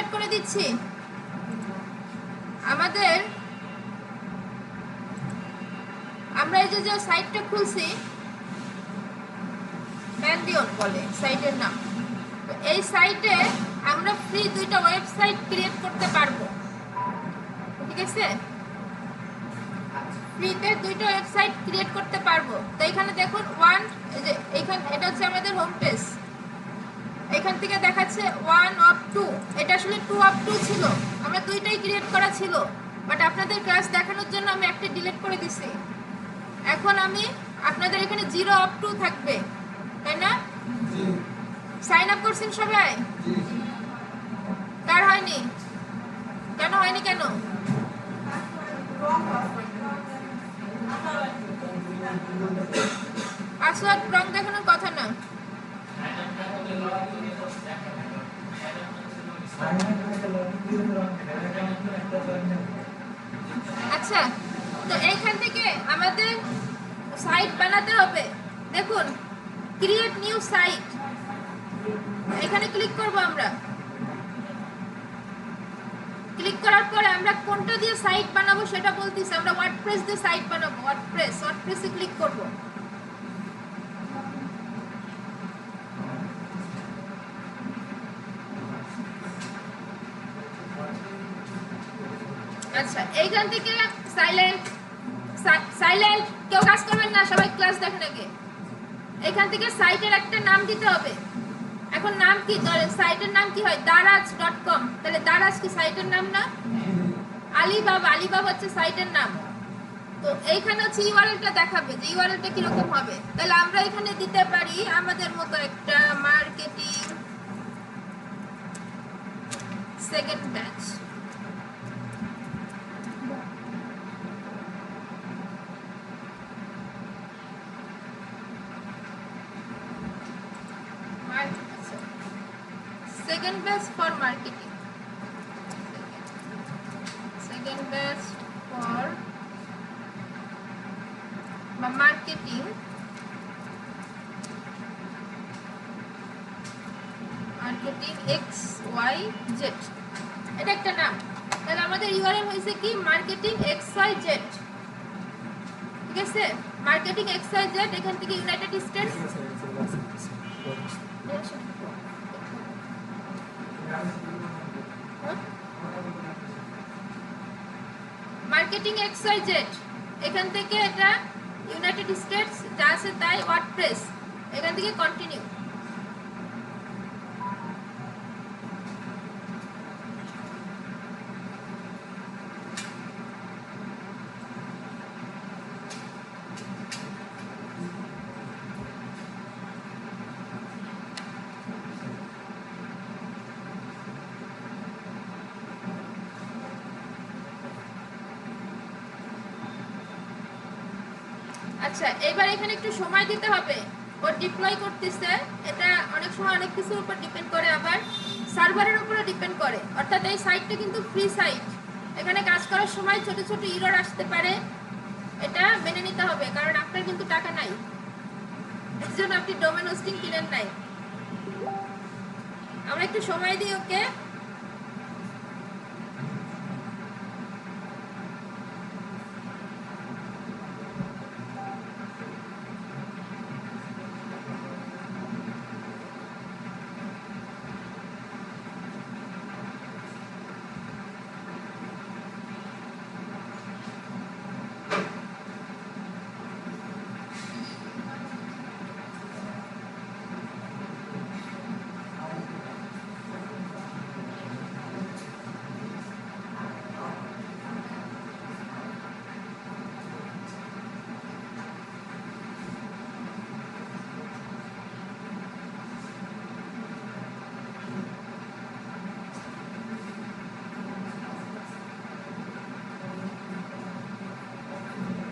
Start করে দিচ্ছি। আমাদের আমরা এই যে সাইটটা খুলছি ম্যান্ডিয়ন বলে সাইটের নাম। তো এই সাইটে আমরা ফ্রি 2টা ওয়েবসাইট ক্রিয়েট করতে পারবো, ঠিক আছে? ফ্রিতে 2টা ওয়েবসাইট ক্রিয়েট করতে পারবো। তো এখানে দেখুন এইখানে এটা হচ্ছে আমাদের হোম পেজ। এখান থেকে দেখাচ্ছে 1 of 2, এটা আসলে 2 of 2 ছিল, আমরা 2টাই ক্রিয়েট করা ছিল, বাট আপনাদের ক্লাস দেখানোর জন্য আমি একটা ডিলিট করে দিছি। এখন আমি আপনাদের এখানে 0 of 2 থাকবে, তাই না? সাইন আপ করছেন সবাই? কার হয়নি? কেন হয়নি? কেন পাসওয়ার্ড রং দেখানোর কথা না। আচ্ছা, তো এইখান থেকে আমাদের সাইট বানাতে হবে। দেখুন ক্রিয়েট নিউ সাইট, এখানে ক্লিক করব। আমরা ক্লিক করার পরে আমরা কোনটা দিয়ে সাইট বানাবো সেটা বলতেছি। আমরা ওয়ার্ডপ্রেস দিয়ে সাইট বানাবো। ওয়ার্ডপ্রেসে ক্লিক করব। আচ্ছা, এইখান থেকে সাইলেন্ট কেউ কাজ করবেন না, সবাই ক্লাস দেখেন আগে। এখান থেকে সাইটের একটা নাম দিতে হবে। এখন নাম কি? সাইটের নাম কি হয়? daraz.com। তাহলে দারাজ কি সাইটের নাম না? আলিবাবা হচ্ছে সাইটের নাম। তো এইখানে হচ্ছে ইউআরএলটা দেখাবে যে ইউআরএলটা কিরকম হবে। তাহলে আমরা এখানে দিতে পারি আমাদের মতো একটা marketing second batch. Second best for marketing. Second best for marketing. Marketing XYZ. এটা একটা নাম। তাহলে আমাদের ইউআরএল হয়েছে কি? Marketing XYZ। ঠিক আছে? Marketing XYZ। এখান থেকে ইউনাইটেড স্টেটস মার্কেটিং XYZ, এখান থেকে এটা ইউনাইটেড স্টেটস যা আছে তাই ওয়ার্ডপ্রেস, এখান থেকে কন্টিনিউ। আচ্ছা, এবার এখানে একটু সময় দিতে হবে। ও ডিপ্লয় করতেছে, এটা অনেক সময় অনেক কিছুর উপর ডিপেন্ড করে, আবার সার্ভারের উপরে ডিপেন্ড করে। অর্থাৎ এই সাইটটা কিন্তু ফ্রি সাইট, এখানে কাজ করার সময় ছোট ছোট এরর আসতে পারে, এটা মেনে নিতে হবে, কারণ আপনার কিন্তু টাকা নাই, এর জন্য আপনি ডোমেন হোস্টিং কিনেন নাই। আমরা একটু সময় দিই ওকে।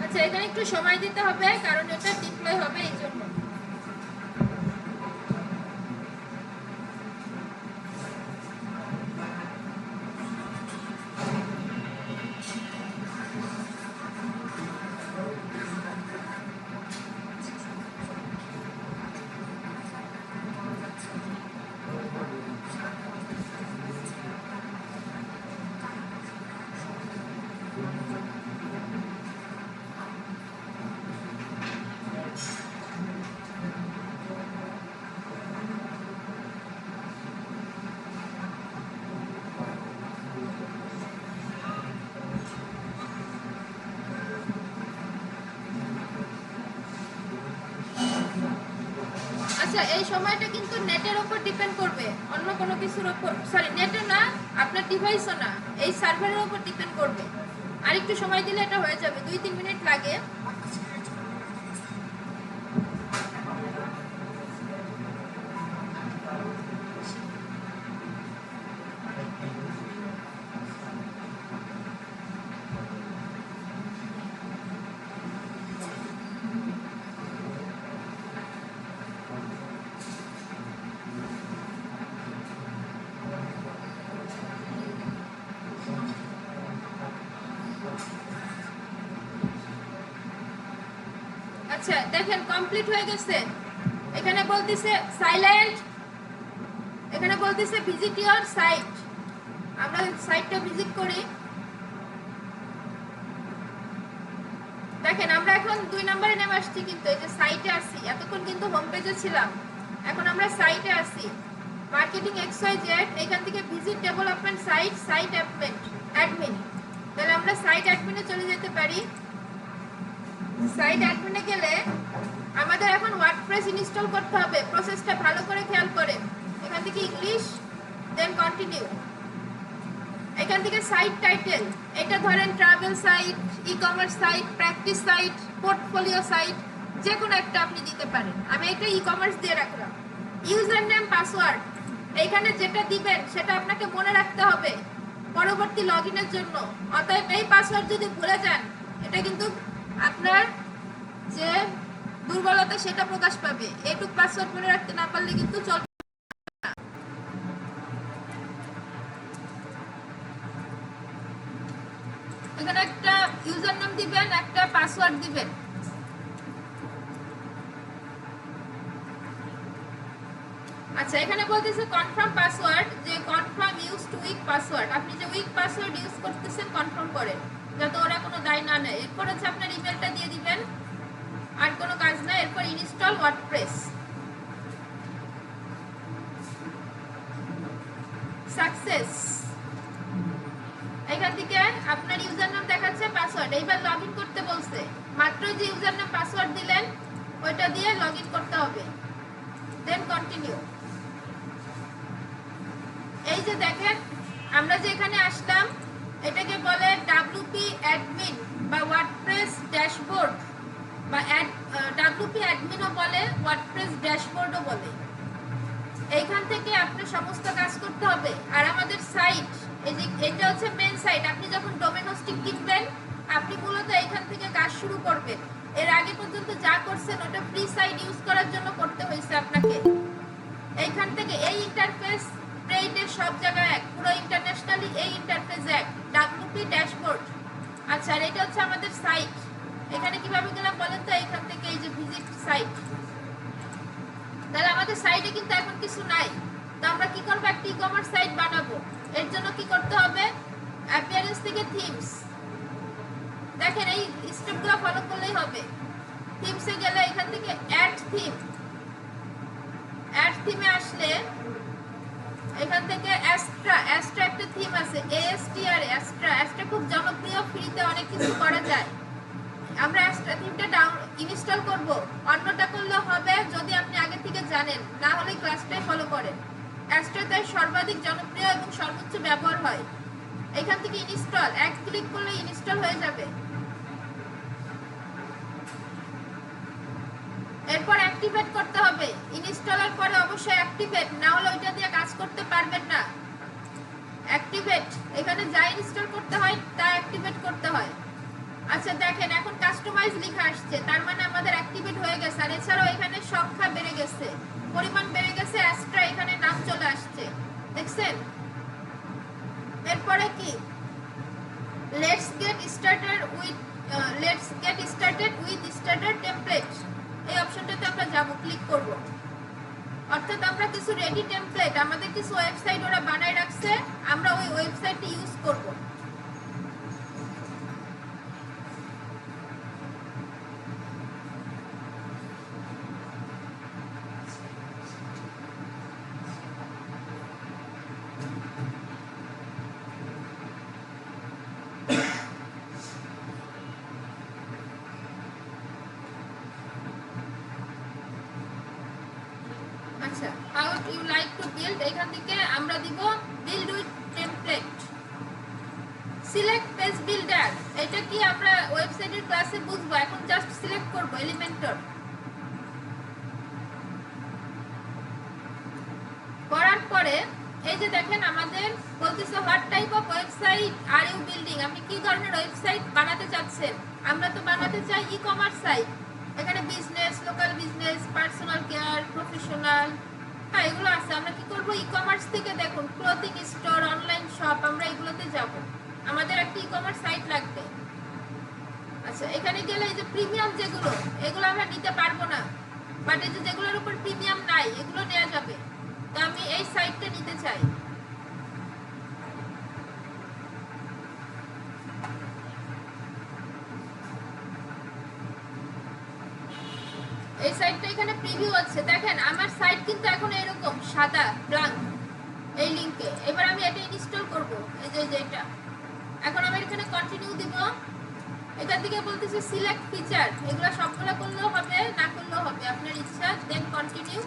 আচ্ছা, এখানে একটু সময় দিতে হবে, কারণ এটা ডিপ্লয় হবে এই জন্য। আচ্ছা এই সময়টা কিন্তু নেটের উপর ডিপেন্ড করবে, অন্য কোনো কিছুর উপর, সরি নেটে না, আপনার ডিভাইসও না, এই সার্ভারের উপর ডিপেন্ড করবে। আর একটু সময় দিলে এটা হয়ে যাবে, 2-3 মিনিট লাগে। আচ্ছা দেখেন কমপ্লিট হয়ে গেছে। এখানে বলতেছে সাইলেন্ট, এখানে বলতেছে ভিজিট ইওর সাইট। আমরা সাইটটা ভিজিট করি। দেখেন আমরা এখন 2 নম্বরে নেমে আসছি, কিন্তু এই যে সাইটে আসি, এতক্ষণ কিন্তু হোম পেজে ছিলাম, এখন আমরা সাইটে আসি। মার্কেটিং XYZ, এখান থেকে visit development site, site admin. তাহলে আমরা সাইট অ্যাডমিনে চলে যেতে পারি। সাইট অ্যাডমিনে গেলে আমাদের এখন ওয়ার্ডপ্রেস ইনস্টল করতে হবে। প্রসেসটা ভালো করে খেয়াল করেন। এখান থেকে ইংলিশ, দেন কন্টিনিউ। এখান থেকে সাইট টাইটেল, এটা ধরেন travel site, e commerce site, practice site, portfolio site, যে কোনো একটা আপনি দিতে পারেন। আমি এটা ই কমার্স দিয়ে রাখলাম। ইউজার নেম, পাসওয়ার্ড, এইখানে যেটা দিবেন সেটা আপনাকে মনে রাখতে হবে পরবর্তী লগইনের জন্য। অতএব এই পাসওয়ার্ড যদি ভুলে যান, এটা কিন্তু আপনার যে দুর্বলতা সেটা প্রকাশ পাবে। এইটুক পাসওয়ার্ড মনে রাখতে না পারলে কিন্তু চলবে। এখানে একটা ইউজার নেম দিবেন, একটা পাসওয়ার্ড দিবেন। আচ্ছা এখানে বলতেছে কনফার্ম পাসওয়ার্ড, যে confirm use to week password. আপনি যে উইক পাসওয়ার্ড ইউজ করতেছেন কনফার্ম করেন, যাতে ওরা কোনো দায় না নেয়। এরপর হচ্ছে আপনার ইমেলটা দিয়ে দিবেন, আর কোনো কাজ না। এরপর ইনস্টল ওয়ার্ডপ্রেস, সাকসেস। এখান থেকে আপনার ইউজার নাম দেখাচ্ছে, পাসওয়ার্ড। এইবার লগইন করতে বলছে, মাত্র যে ইউজার নাম পাসওয়ার্ড দিলেন ওইটা দিয়ে লগইন করতে হবে, দেন কন্টিনিউ। এই যে দেখেন আমরা যে এখানে আসলাম, এটাকে বলে WP অ্যাডমিন বা ওয়ার্ডপ্রেস ড্যাশবোর্ড, বা WP অ্যাডমিনও বলে, ওয়ার্ডপ্রেস ড্যাশবোর্ডও বলে। এইখান থেকে আপনি সমস্ত কাজ করতে হবে। আর আমাদের সাইট, এই যে এটা হচ্ছে মেন সাইট। আপনি যখন ডোমেন হোস্টিং কিনবেন, আপনি মূলত এইখান থেকে কাজ শুরু করবেন। এর আগে পর্যন্ত যা করছেন ওটা ফ্রি সাইট ইউজ করার জন্য করতে হয়েছে আপনাকে। এইখান থেকে এই ইন্টারফেস ট্রেডের সব জায়গায় এক, পুরো ইন্টারন্যাশনালি এই ইন্টারফেস এক, WP ড্যাশবোর্ড। আচ্ছা আর এটা হচ্ছে আমাদের সাইট। এখানে কিভাবে গেলাম বলেন তো? এইখান থেকে এই যে ভিজিট সাইট। তাহলে আমাদের সাইটে কিন্তু এখন কিছু নাই। তো আমরা কি করবো? একটা ই কমার্স সাইট বানাবো। এর জন্য কি করতে হবে? অ্যাপিয়ারেন্স থেকে থিমস, দেখেন এই স্টেপগুলো ফলো করলেই হবে। থিমসে গেলে এখান থেকে অ্যাড থিম, অ্যাড থিমে আসলে এখান থেকে অ্যাস্ট্রা একটা থিম আছে, ASTR অ্যাস্ট্রা খুব জনপ্রিয়, ফ্রিতে অনেক কিছু করা যায়। আমরা অ্যাস্ট্রা থিমটা ইনস্টল করব। অন্যটা করলে হবে যদি আপনি আগে থেকে জানেন, না হলে ক্লাসটাই ফলো করেন। অ্যাস্ট্রাটাই সর্বাধিক জনপ্রিয় এবং সর্বোচ্চ ব্যবহার হয়। এখান থেকে ইনস্টল, এক ক্লিক করলে ইনস্টল হয়ে যাবে। এরপর অ্যাক্টিভেট করতে হবে। ইনস্টলের পরে অবশ্যই অ্যাক্টিভেট, না হলে ওইটা দিয়ে কাজ করতে পারবেন না। অ্যাক্টিভেট, এখানে যা ইনস্টল করতে হয় তা অ্যাক্টিভেট করতে হয়। আচ্ছা দেখেন এখন কাস্টমাইজ লেখা আসছে, তার মানে আমাদের অ্যাক্টিভেট হয়ে গেছে। আর এছাড়াও এখানে সংখ্যা বেড়ে গেছে, পরিমাণ বেড়ে গেছে, অ্যাস্ট্রা এখানে নাম চলে আসছে, দেখছেন? এরপরে কি? Let's get started with starter template, এই অপশনটাতে আমরা যাব, ক্লিক করব। অর্থাৎ আমরা কিছু রেডি টেমপ্লেট, আমাদের কিছু ওয়েবসাইট ওরা বানায় রাখছে, আমরা ওই ওয়েবসাইটটি ইউজ করব। ইউ লাইক টু বিল্ড, এখান থেকে আমরা দিব build with template. Select page builder, এটা কি আমরা ওয়েবসাইটের ক্লাসে বুঝবো, এখন জাস্ট সিলেক্ট করব এলিমেন্টর। করার পরে এই যে দেখেন আমাদের বলতেছে what type of website are you building, আপনি কি ধরনের ওয়েবসাইট বানাতে চাচ্ছেন। আমরা তো বানাতে চাই ই কমার্স সাইট, এখানে business, local business, personal care, professional, হ্যাঁ এগুলো আছে। আমরা কি করব, ই কমার্স থেকে দেখুন ক্লোথিং স্টোর, অনলাইন শপ, আমরা এগুলোতে যাব। আমাদের একটা ই কমার্স সাইট লাগবে। আচ্ছা এখানে গেলে এই যে প্রিমিয়াম যেগুলো, এগুলো আমরা নিতে পারবো না, বাট এই যে যেগুলোর উপর প্রিমিয়াম নাই এগুলো নেওয়া যাবে। তো আমি এই সাইটটা নিতে চাই। এই সাইটটা এখানে প্রিভিউ আছে, দেখেন আমার সাইট কিন্তু এখন এরকম সাদা ব্ল্যাঙ্ক এই লিংকে। এবার আমি এটা ইনস্টল করব, এই যে এটা। এখন আমি এখানে কন্টিনিউ দিব, এখান থেকে বলতেছে সিলেক্ট ফিচার, এগুলো সবগুলো করলেও হবে, না করলেও হবে, আপনার ইচ্ছা। দেন কন্টিনিউ,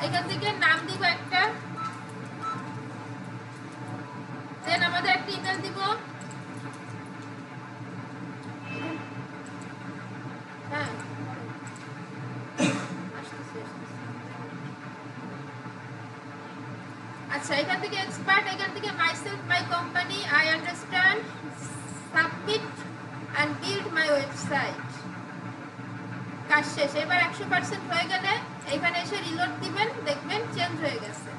এখান থেকে নাম দিব একটা, দেন আমাদের একটা ইমেল দিব। হ্যাঁ আচ্ছা এখান থেকে এক্সপার্ট, এখান থেকে myself, my company, I understand, submit and build my website. কাজ শেষ। এবার 100% হয়ে গেলে এখানে এসে রিলোড দিবেন, দেখবেন চেঞ্জ হয়ে গেছে।